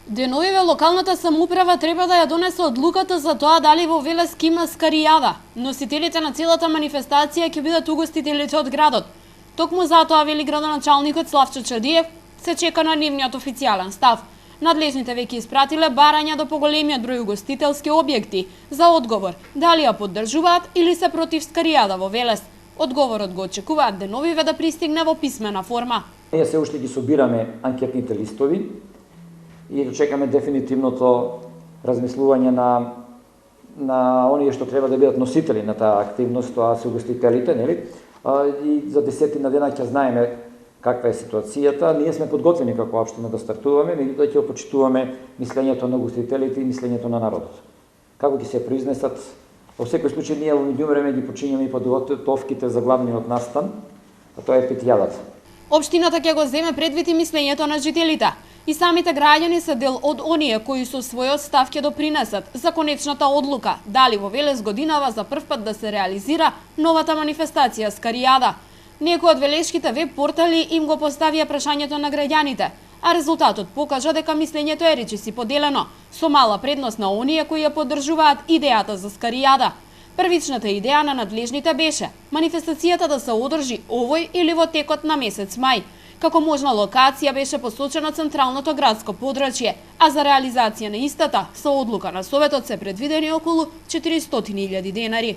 Деновиве локалната самоуправа треба да ја донесе одлуката за тоа дали во Велес ќе има скаријада. Носителите на целата манифестација ќе бидат угостителите од градот. Токму затоа, вели градоначалникот Славчо Чадиев, се чека на нивниот официјален став. Надлежните веќе испратиле барања до поголемиот број угостителски објекти за одговор дали ја поддржуваат или се против скаријада во Велес. Одговорот го очекуваат деновиве да пристигне во писмена форма. Ние се уште ги собираме анкетните листови и чекаме дефинитивното размислување на оние што треба да бидат носители на таа активност, тоа се угостителите, нели? И за 10 дена ќе знаеме каква е ситуацијата. Ние сме подготвени како општина да стартуваме, меѓутоа ќе почитуваме мислењето на угостителите и мислењето на народот. Како ќе се произнесат? Во секој случај ние во меѓувреме ги почињаме и подготовките за главниот настан, а тоа е питијадата. Општината ќе го земе предвид и мислењето на жителите. И самите граѓани се дел од оние кои со својот став ќе допринесат за конечната одлука дали во Велес годинава за прв пат да се реализира новата манифестација Скаријада. Некои од велешките веб портали им го поставија прашањето на граѓаните, а резултатот покажа дека мислењето е речиси поделено, со мала предност на оние кои ја поддржуваат идејата за Скаријада. Првичната идеја на надлежните беше манифестацијата да се одржи овој или во текот на месец мај. Како можна локација беше посочено централното градско подрачје, а за реализација на истата со одлука на Советот се предвидени околу 400.000 денари.